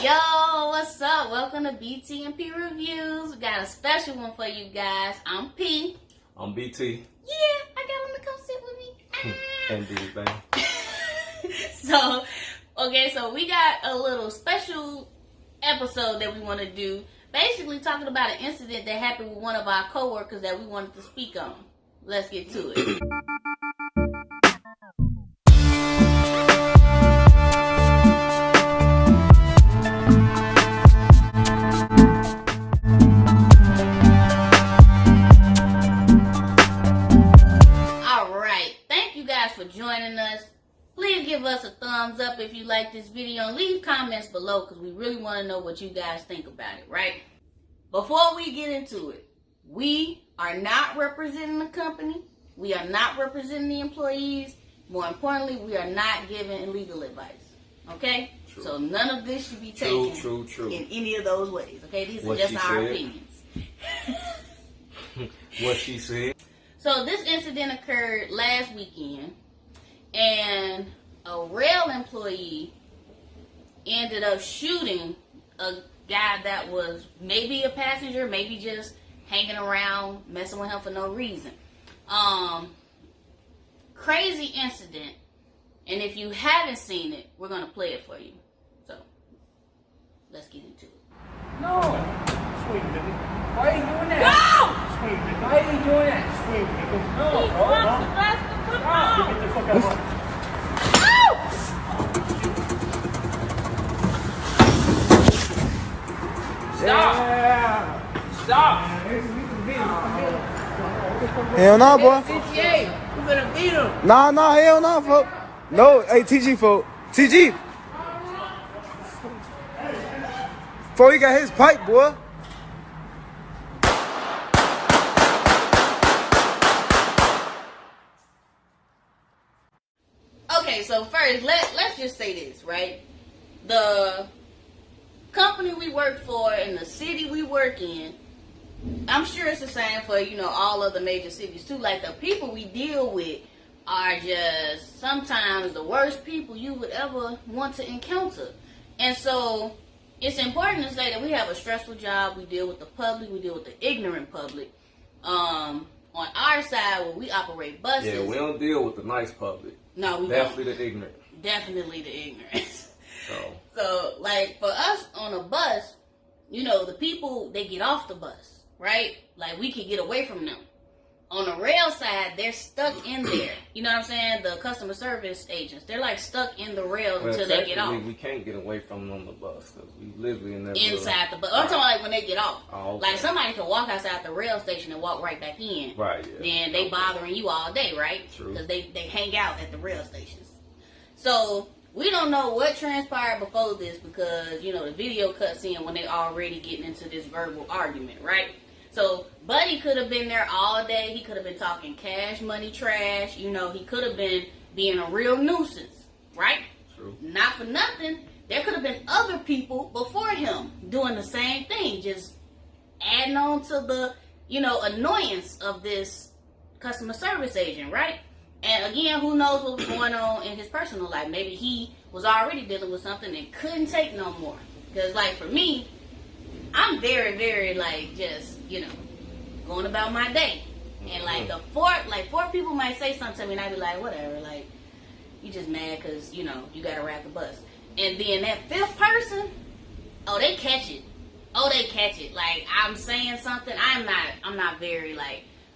Yo, what's up? Welcome to BT&P Reviews. We got a special one for you guys. I'm P. I'm BT. Yeah, I got him to come sit with me. Indeed, baby. So we got a little special episode that we want to do. Basically talking about an incident that happened with one of our coworkers that we wanted to speak on. Let's get to it. For joining us. Please give us a thumbs up if you like this video and leave comments below because we really want to know what you guys think about it, right? Before we get into it, we are not representing the company. We are not representing the employees. More importantly, we are not giving legal advice. Okay? True. So none of this should be taken true. in any of those ways. Okay? These what are just our opinions. What she said. So this incident occurred last weekend, and a rail employee ended up shooting a guy that was maybe a passenger, maybe just hanging around, messing with him for no reason. Crazy incident, and if you haven't seen it, we're going to play it for you. So, let's get into it. No! Sweet nigga. Why are you doing that? No! Sweet nigga. Why are you doing that? Sweet nigga. No, bro. Stop. Get the fuck out of here. Stop! Yeah. Stop! Hell nah, boy. CTA, you better beat him. Nah, hell nah, folks. No, hey, TG, folks. TG. Before he got his pipe, boy. Okay, so first, let's just say this, right? The company we work for and the city we work in, I'm sure it's the same for, all other major cities too. Like, the people we deal with are just sometimes the worst people you would ever want to encounter. And so it's important to say that we have a stressful job. We deal with the public. We deal with the ignorant public. On our side, when we operate buses... Yeah, we don't deal with the nice public. No, we Definitely don't. the ignorant. Definitely the ignorant. So, like, for us on a bus, the people, they get off the bus, right? Like, we can get away from them. On the rail side, they're stuck in there. You know what I'm saying? The customer service agents, they're like stuck in the rail until they get off. We can't get away from them on the bus because we literally in there. Inside the bus. I'm talking like when they get off. Oh, okay. Like, somebody can walk outside the rail station and walk right back in. Right, yeah. Then they bothering you all day, right? True. Because they hang out at the rail stations. So we don't know what transpired before this because, the video cuts in when they already getting into this verbal argument, right? So Buddy could have been there all day. He could have been talking cash money trash. He could have been being a real nuisance, right? True. Not for nothing. There could have been other people before him doing the same thing, just adding on to the, annoyance of this customer service agent, right? And again, who knows what was going on in his personal life. Maybe he was already dealing with something and couldn't take no more. Because, like, for me, I'm very, very, just, going about my day. And, four people might say something to me and I'd be like, whatever, you just mad because, you got to ride the bus. And then that fifth person, they catch it. Like, I'm saying something. I'm not very,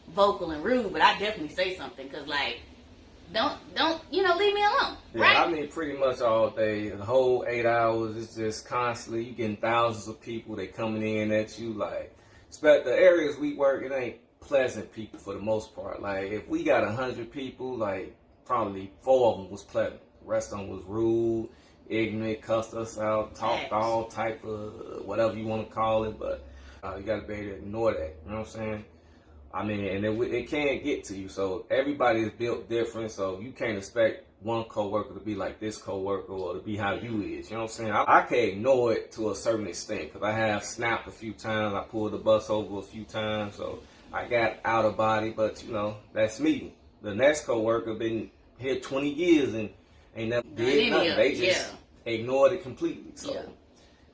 vocal and rude, but I definitely say something because, don't leave me alone, right? Yeah, I mean, pretty much all day, the whole 8 hours, it's just constantly, you getting thousands of people, they coming in at you, the areas we work, it ain't pleasant people for the most part. Like, if we got 100 people, probably 4 of them was pleasant. The rest of them was rude, ignorant, cussed us out, talked all type of whatever you want to call it, but you got to be able to ignore that, you know what I'm saying? I mean, and it can't get to you. So everybody is built different. So you can't expect one coworker to be like this coworker or to be how you is. You know what I'm saying? I can ignore it to a certain extent because I have snapped a few times. I pulled the bus over a few times. So I got out of body. But, that's me. The next coworker been here 20 years and ain't never did nothing. They just ignored it completely. So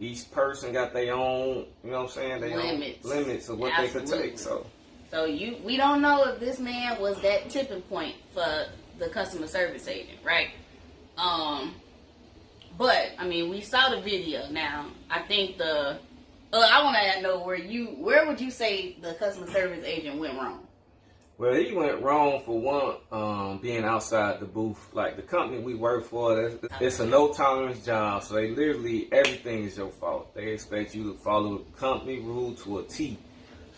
each person got their own, you know what I'm saying, their Limits. own limits of what Absolutely. they could take. So we don't know if this man was that tipping point for the customer service agent, right? But I mean, we saw the video. Now, I think I want to know where would you say the customer service agent went wrong? Well, he went wrong for one, being outside the booth. Like the company we work for, it's a no tolerance job. So they literally, everything is your fault. They expect you to follow the company rule to a T.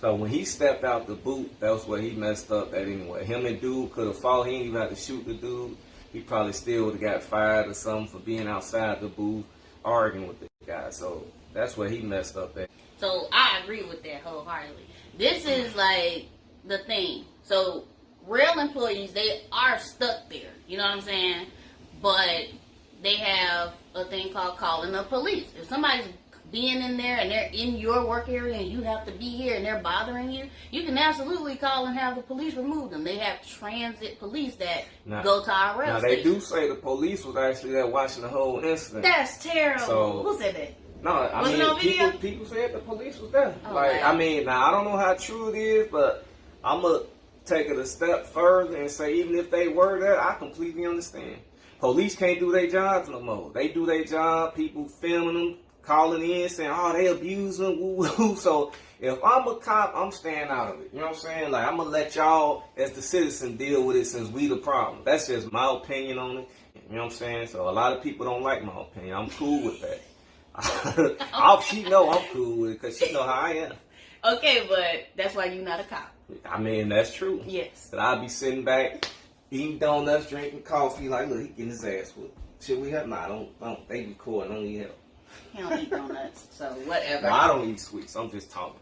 So when he stepped out the booth, that was where he messed up at anyway. Him and dude could have fought. He didn't even have to shoot the dude. He probably still would have got fired or something for being outside the booth arguing with the guy. So that's where he messed up at. So I agree with that wholeheartedly. This is like the thing. So real employees, they are stuck there. You know what I'm saying? But they have a thing called calling the police. If somebody's being in there and they're in your work area and you have to be here and they're bothering you, you can absolutely call and have the police remove them. They have transit police that go to our rail Now, station. they do say the police was actually there watching the whole incident. That's terrible. So, who said that? No, I Was it mean, on video? people said the police was there. Oh, like, wow. I mean, now, I don't know how true it is, but I'm going to take it a step further and say even if they were there, I completely understand. Police can't do their jobs no more. They do their job, people filming them, calling in, saying, oh, they abuse them, woo-woo. So if I'm a cop, I'm staying out of it. You know what I'm saying? Like, I'm going to let y'all, as the citizen, deal with it since we the problem. That's just my opinion on it. You know what I'm saying? So a lot of people don't like my opinion. I'm cool with that. She know I'm cool with it because she know how I am. Okay, but that's why you're not a cop. I mean, that's true. Yes. But I'll be sitting back, eating donuts, drinking coffee, like, look, he getting his ass whooped. Should we have? Nah, don't. They recording, don't eat help. He don't eat donuts, so whatever. No, I don't eat sweets. I'm just talking.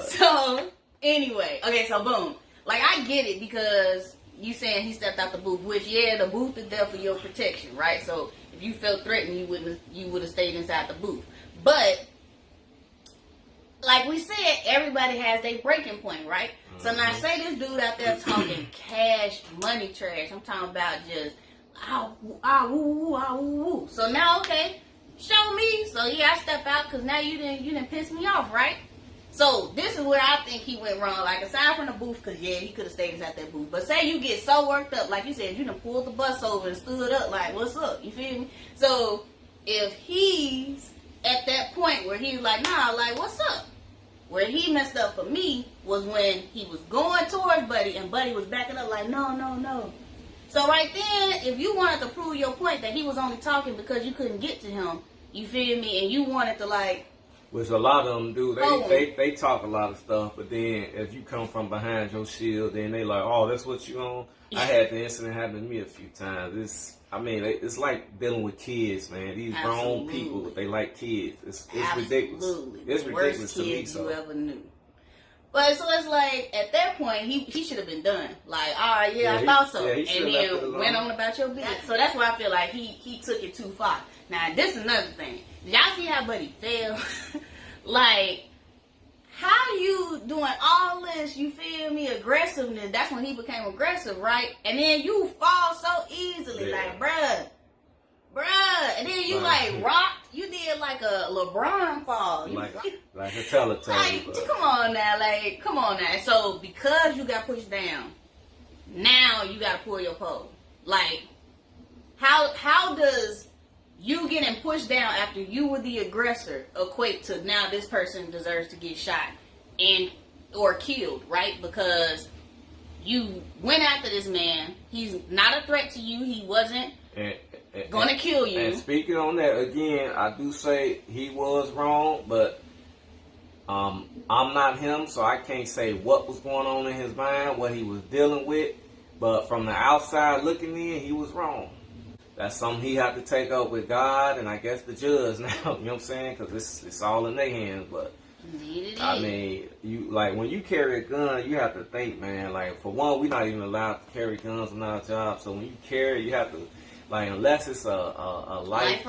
So, anyway. Okay, so boom. Like, I get it because you saying he stepped out the booth, which, yeah, the booth is there for your protection, right? So, if you felt threatened, you would have stayed inside the booth. But, like we said, everybody has their breaking point, right? Mm-hmm. So, now say this dude out there talking cash money trash. I'm talking about just, woo. So, now, okay. Show me. So yeah, I step out because now you didn't piss me off, right? So this is where I think he went wrong. Like aside from the booth, because yeah, he could have stayed inside that booth. But say you get so worked up, like you said, you done pulled the bus over and stood up, like what's up? You feel me? So if he's at that point where he's like, nah, like what's up? Where he messed up for me was when he was going towards Buddy and Buddy was backing up like no. So right then, if you wanted to prove your point that he was only talking because you couldn't get to him, you feel me, and you wanted to like... Which a lot of them do. They talk a lot of stuff, but then if you come from behind your shield, then they like, oh, that's what you on? I had the incident happen to me a few times. It's like dealing with kids, man. These grown people, they like kids. It's ridiculous. It's ridiculous to me. Worst kid you ever knew. But so it's like at that point he should have been done. Like, all right, I thought so, and then went on about your business. So that's why I feel like he took it too far. Now this is another thing. Did y'all see how Buddy fell? Like, how you doing all this? You feel me? Aggressiveness. That's when he became aggressive, right? And then you fall so easily, like, bruh. And then you like rocked. You did like a LeBron fall. Like a Teletubby. Like, come on now. So because you got pushed down, now you got to pull your pole. Like, how does you getting pushed down after you were the aggressor equate to now this person deserves to get shot or killed, right? Because you went after this man. He's not a threat to you. He wasn't going to kill you. And speaking on that, again, I do say he was wrong, but I'm not him, so I can't say what was going on in his mind, what he was dealing with. But from the outside looking in, he was wrong. That's something he had to take up with God and I guess the judge now. You know what I'm saying? Because it's all in their hands. But I mean, you like when you carry a gun, you have to think, man. Like for one, we're not even allowed to carry guns on our job. So when you carry, you have to, like, unless it's a life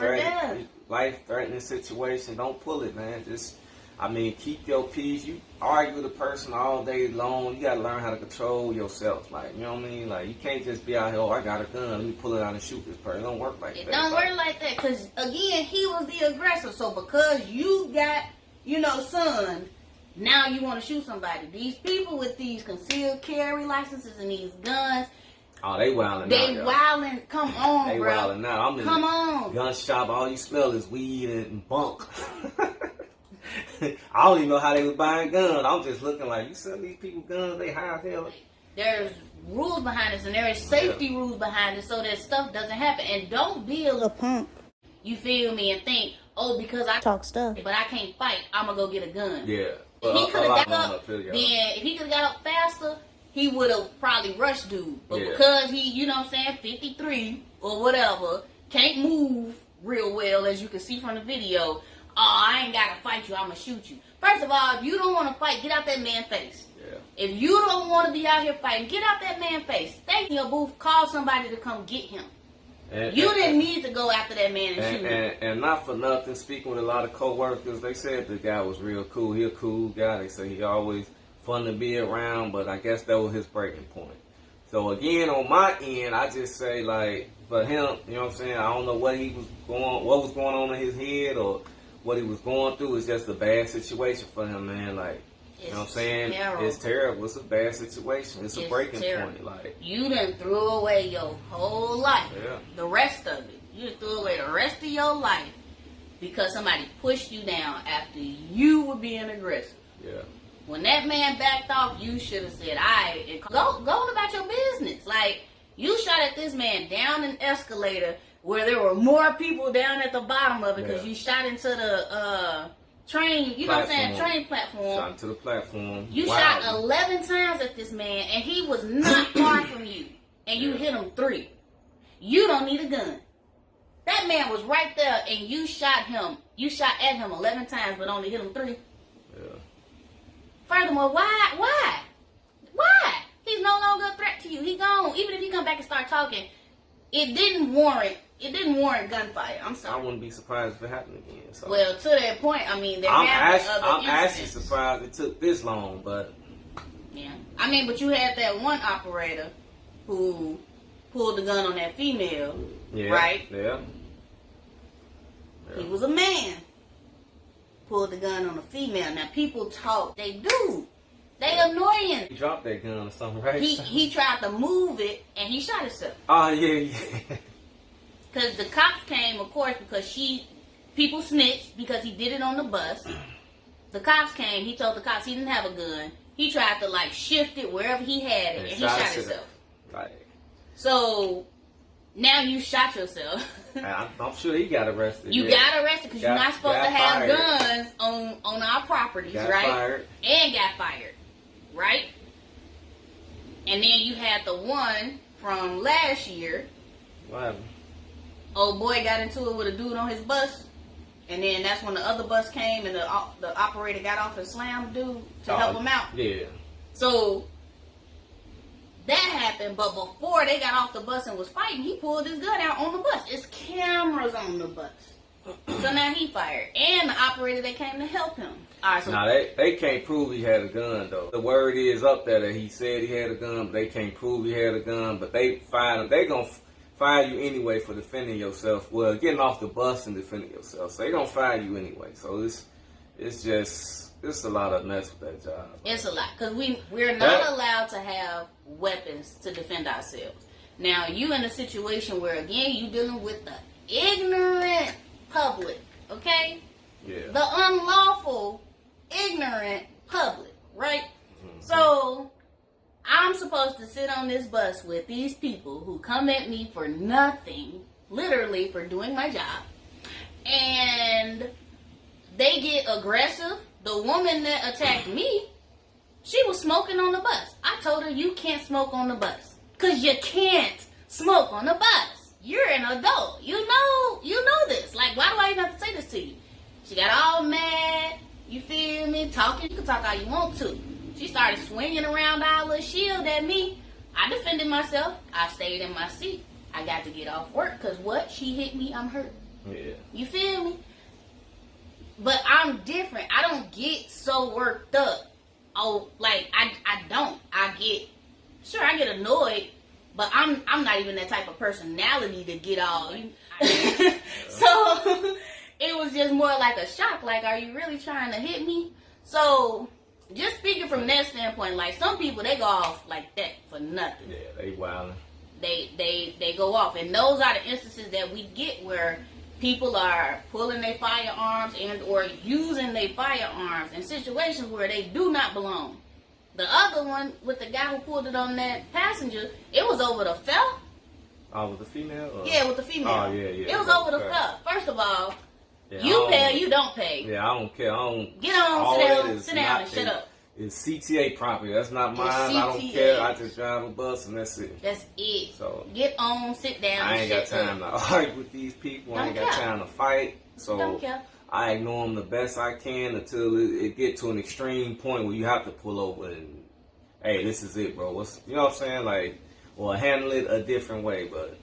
threatening situation, don't pull it, man. Just I mean, keep your peace. You argue with a person all day long. You gotta learn how to control yourself. Like, you know what I mean? Like, you can't just be out here, oh, I got a gun, let me pull it out and shoot this person. It don't work like that. It don't work like that, because, again, he was the aggressor. So because you got, son, now you want to shoot somebody. These people with these concealed carry licenses and these guns, oh, they wilding They out, wilding. Come on, they bro. They wilding out. I'm in Come the on. gun shop. All you smell is weed and bunk. I don't even know how they was buying guns. I'm just looking like, you sell these people guns, they high as hell. There's rules behind this, and there is safety rules behind it, so that stuff doesn't happen. And don't be a little punk, you feel me, and think, oh, because I talk stuff, but I can't fight, I'm going to go get a gun. Yeah. If he could have got up, then if he could have got up faster, he would have probably rushed dude. But because he, 53 or whatever, can't move real well, as you can see from the video, I ain't got to fight you, I'm going to shoot you. First of all, if you don't want to fight, get out that man's face. Yeah. If you don't want to be out here fighting, get out that man's face. Stay in your booth, call somebody to come get him. You didn't need to go after that man and shoot him. And not for nothing, speaking with a lot of coworkers, they said the guy was real cool. He a cool guy. They say he always fun to be around, but I guess that was his breaking point. So again, on my end, I just say, like, for him, you know what I'm saying, I don't know what was going on in his head or what he was going through. It's just a bad situation for him, man. Like, you know what I'm saying? Terrible. It's terrible. It's a bad situation. It's a breaking point. Like, you done threw away your whole life. Yeah. The rest of it. You done threw away the rest of your life because somebody pushed you down after you were being aggressive. Yeah. When that man backed off, you should have said, go on about your business. Like, you shot at this man down an escalator where there were more people down at the bottom of it because you shot into the train, you know what I'm saying, train platform. Shot into the platform. You shot 11 times at this man, and he was not far from you, and you hit him 3. You don't need a gun. That man was right there, and you shot him. You shot at him 11 times, but only hit him 3. Yeah. Furthermore, why? He's no longer a threat to you. He gone. Even if he come back and start talking, it didn't warrant gunfire. I'm sorry. I wouldn't be surprised if it happened again. So. Well, to that point, I mean, I'm actually surprised it took this long, but yeah. I mean, but you had that one operator who pulled the gun on that female, right? Yeah. He was a man. Pulled the gun on a female. Now, people talk. They do. They annoying. He dropped that gun or something, right? He tried to move it, and he shot himself. Oh, yeah. Because the cops came, of course, because people snitched because he did it on the bus. The cops came. He told the cops he didn't have a gun. He tried to, like, shift it wherever he had it, and he shot himself. Right. So, now you shot yourself. I'm sure he got arrested. You got arrested because you're not supposed to have guns on our properties, right? Fired. And got fired, right? And then you had the one from last year. What happened? Old boy got into it with a dude on his bus, and then that's when the other bus came and the operator got off and slammed dude to help him out. Yeah. So that happened, but before they got off the bus and was fighting, he pulled his gun out on the bus. It's cameras on the bus. So now he fired. And the operator that came to help him. All right, so now, they can't prove he had a gun, though. The word is up there that he said he had a gun, but they can't prove he had a gun. But they fired him. They going to fire you anyway for defending yourself. Well, getting off the bus and defending yourself. So they going to fire you anyway. So it's just... It's a lot of mess with that job. It's a lot. Because we're not allowed to have weapons to defend ourselves. Now, you in a situation where, again, you dealing with the ignorant public, okay? Yeah. The unlawful, ignorant public, right? Mm-hmm. So, I'm supposed to sit on this bus with these people who come at me for nothing, literally for doing my job, and they get aggressive. The woman that attacked me, she was smoking on the bus. I told her, you can't smoke on the bus. Because you can't smoke on the bus. You're an adult. You know this. Like, why do I even have to say this to you? She got all mad. You feel me? Talking. You can talk all you want to. She started swinging around our little shield at me. I defended myself. I stayed in my seat. I got to get off work. Because what? She hit me. I'm hurt. Yeah. You feel me? But I'm different. I don't get so worked up. Oh, like I don't. I get annoyed, but I'm not even that type of personality to get all. So it was just more like a shock. Like, are you really trying to hit me? So just speaking from that standpoint, like some people they go off like that for nothing. Yeah, they wildin'. They go off, and those are the instances that we get where people are pulling their firearms and or using their firearms in situations where they do not belong. The other one with the guy who pulled it on that passenger, it was over the fella. Oh, with the female? Or? Yeah, with the female. Oh, yeah. It was over the fella. First of all, yeah, you pay or you don't pay. Yeah, I don't care. I don't. Get on, sit down, and shut up. It's CTA property. That's not mine. I don't care. I just drive a bus and that's it. That's it. So get on, sit down. I ain't got time to argue with these people. I ain't got time to fight. So don't care. I ignore them the best I can until it get to an extreme point where you have to pull over and, hey, this is it, bro. You know what I'm saying? Like, or handle it a different way. But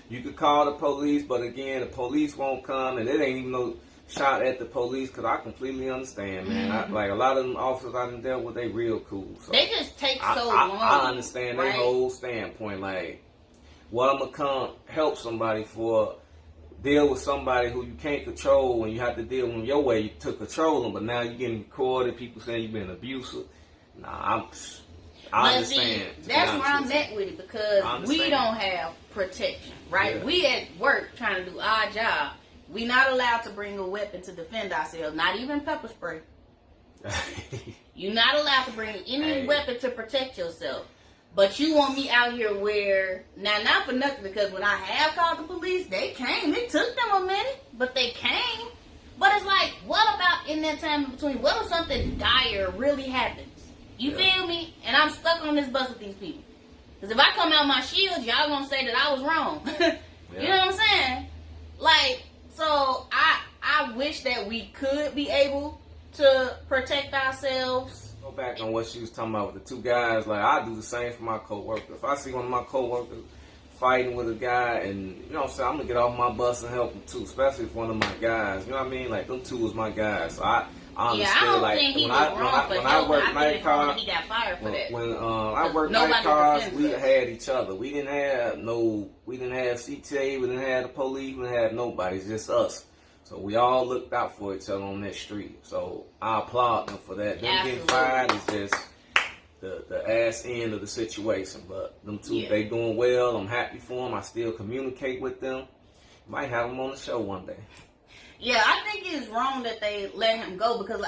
you could call the police, but again, the police won't come, and it ain't even no shot at the police, because I completely understand, man. Like a lot of them officers I done dealt with, they real cool. So they just take so long. I understand their whole standpoint. Like, what I'm gonna come help somebody for, deal with somebody who you can't control when you have to deal with them your way to control them, but now you're getting recorded, people saying you've been abusive. Nah, I understand. See, that's where I'm at with it, because we don't have protection, right? Yeah. We at work trying to do our job. We not allowed to bring a weapon to defend ourselves, not even pepper spray. You're not allowed to bring any weapon to protect yourself. But you want me out here where, now not for nothing, because when I have called the police, they came. It took them a minute, but they came. But it's like, what about in that time in between? What if something dire really happens? You feel me? And I'm stuck on this bus with these people. Because if I come out my shield, y'all gonna say that I was wrong. You know what I'm saying? Like, so I wish that we could be able to protect ourselves. Go back on what she was talking about with the two guys. Like, I do the same for my coworkers. If I see one of my coworkers fighting with a guy, and you know what I'm saying, I'm gonna get off my bus and help him too, especially if one of my guys. You know what I mean? Like, them two was my guys. So I understood. I don't like think he when was wrong for when I worked night car, he got fired for that. When I worked night cars, we had each other. We didn't have CTA, we didn't have the police, we didn't have nobody. It's just us. So we all looked out for each other on that street. So I applaud them for that. Them getting fired is just the ass end of the situation. But them two, they doing well. I'm happy for them. I still communicate with them. Might have them on the show one day. Yeah, I think it's wrong that they let him go, because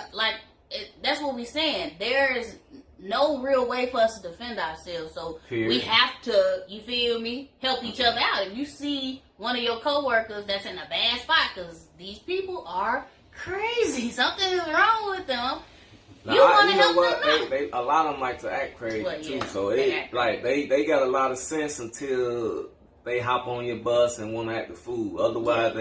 that's what we're saying. There is no real way for us to defend ourselves. So we have to, you feel me, help each other out. If you see one of your coworkers that's in a bad spot, because these people are crazy. Something is wrong with them. You want to help them out. A lot of them like to act crazy too. So they got a lot of sense until they hop on your bus and want to act the fool. Otherwise,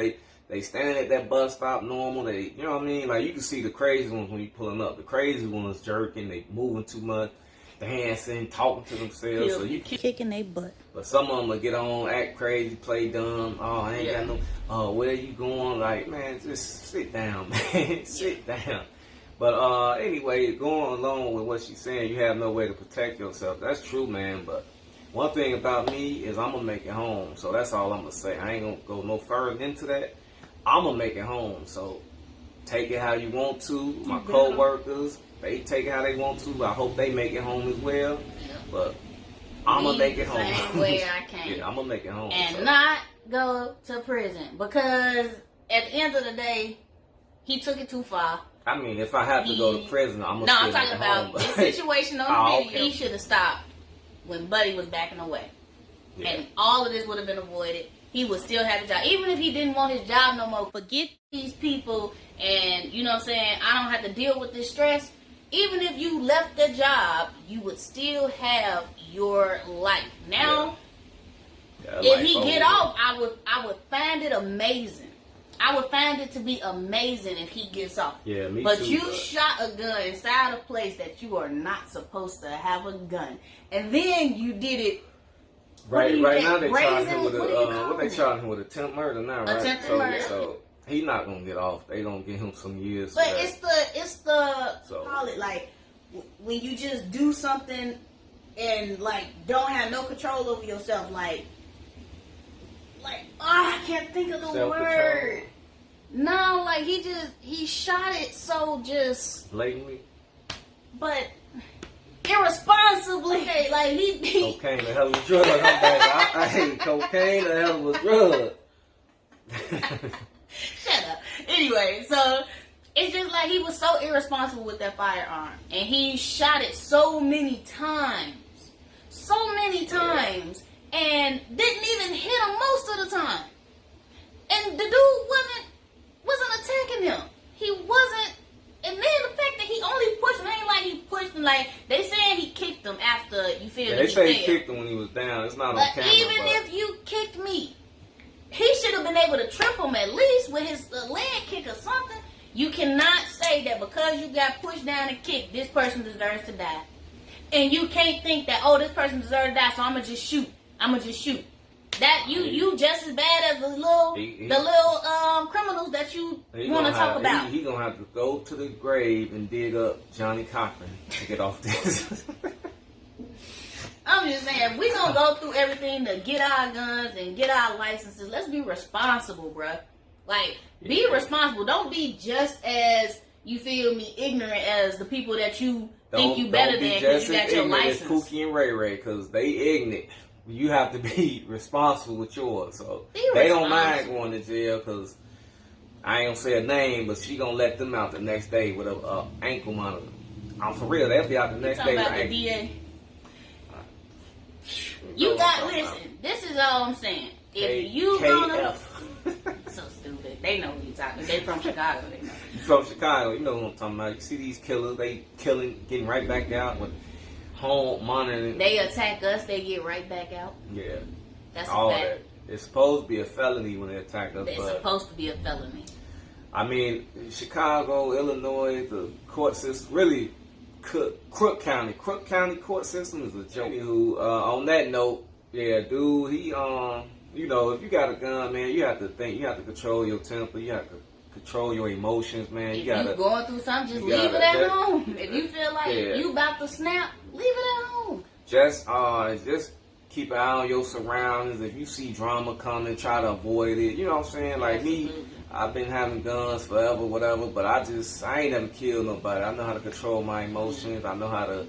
they standing at that bus stop normal. You know what I mean? Like, you can see the crazy ones when you pulling up. The crazy ones jerking, they moving too much, dancing, talking to themselves. So you kicking their butt. But some of them will get on, act crazy, play dumb. Oh, I ain't got no. Where you going? Like, man, just sit down, man. Sit down. But anyway, going along with what she's saying, you have no way to protect yourself. That's true, man. But one thing about me is I'm gonna make it home. So that's all I'm gonna say. I ain't gonna go no further into that. I'm gonna make it home. So take it how you want to. My co-workers, they take it how they want to. I hope they make it home as well. But I'm gonna make it home. Same way I can. Yeah, I'm gonna make it home. And not go to prison, because at the end of the day, he took it too far. I mean, if I have to go to prison, I'm gonna. No, I'm talking about this situation on the video. He should have stopped when Buddy was backing away, and all of this would have been avoided. He would still have a job. Even if he didn't want his job no more, forget these people, and you know what I'm saying, I don't have to deal with this stress. Even if you left the job, you would still have your life. Now, if he get off, I would find it amazing. I would find it to be amazing if he gets off. Yeah, me but too. But you shot a gun inside a place that you are not supposed to have a gun. And then you did it. Right now they charging him with what they charging him with, attempt murder now, right? Attempted murder. So he not gonna get off. They gonna give him some years. But for that. it's the So- call it like when you just do something and like don't have no control over yourself, like I can't think of the Self-control. word. No, like he shot it so just Blatantly. but irresponsibly. Like he Cocaine a hell of a drug. I hate cocaine a hell of a drug. Shut up. Anyway, so it's just like he was so irresponsible with that firearm, and he shot it so many times, and didn't even hit him most of the time. And the dude wasn't attacking him. He wasn't. And then the fact that he only pushed him, ain't like he pushed him. Like they saying he kicked him after you feel. Yeah, they say he kicked him when he was down. It's not on But camera. even if you kicked me, he should have been able to trip him at least with his leg kick or something. You cannot say that because you got pushed down and kicked, this person deserves to die. And you can't think that, oh, this person deserves to die, so I'ma just shoot. That you just as bad as the little criminals that you want to talk about. He gonna have to go to the grave and dig up Johnny Cochran to get off this. I'm just saying, we gonna go through everything to get our guns and get our licenses. Let's be responsible, bruh. Like, be responsible. Don't be just as, you feel me, ignorant as the people that you think you better than because you got your license. Pookie and Ray Ray, because they ignorant. You have to be responsible with yours. So Be they don't responsible. mind going to jail because I ain't gonna say a name, but she gonna let them out the next day with a ankle monitor. I'm for real. They'll be out the next Talking day with about the ankle. DA. You got, listen, this is all I'm saying. If you gonna... So stupid. They know what you're talking about. They from Chicago. They know. You from Chicago, you know what I'm talking about. You see these killers, they killing, getting right back out with home monitoring. They attack us, they get right back out. Yeah. That's All a fact. that. It's supposed to be a felony when they attack us, It's but supposed to be a felony. I mean, Chicago, Illinois, the court system, really, Crook County court system is a joke. Who, on that note, yeah, dude, he, you know, if you got a gun, man, you have to think, you have to control your temper, you have to control your emotions, man. If You gotta, you going through something, just you leave gotta- it at that- home. If you feel like Yeah. you about to snap, leave it at home. just keep an eye on your surroundings. If you see drama coming, try to avoid it. You know what I'm saying? Like me, Absolutely. I've been having guns forever, whatever, but I ain't never killed nobody. I know how to control my emotions. I know how to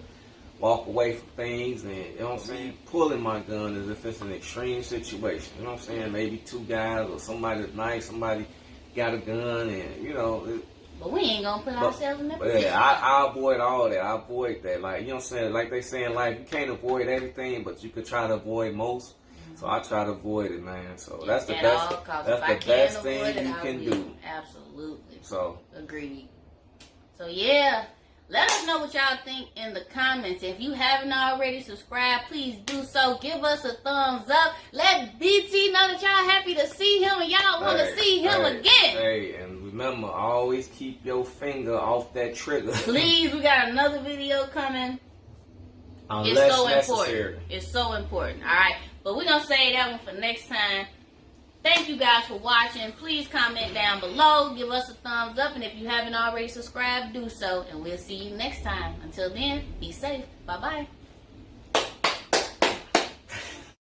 walk away from things, and you know what I'm saying? Pulling my gun is if it's an extreme situation. You know what I'm saying? Maybe two guys or somebody that's nice, somebody got a gun, and you know. But we ain't gonna put ourselves in that But position. yeah, I avoid all that. I avoid that. Like, you know what I'm saying? Like they say in life, you can't avoid everything, but you could try to avoid most. So I try to avoid it, man. So that's the At best. all costs. That's If I the can best avoid thing it, you I can will. do. Absolutely. So Agreed. So yeah, let us know what y'all think in the comments. If you haven't already subscribed, please do so. Give us a thumbs up. Let BT know that y'all happy to see him and y'all want to see him again. Hey, and remember, always keep your finger off that trigger. Please, we got another video coming. Unless It's so necessary. important. It's so important. All right, but we're gonna save that one for next time. Thank you guys for watching. Please comment down below. Give us a thumbs up. And if you haven't already subscribed, do so. And we'll see you next time. Until then, be safe. Bye-bye.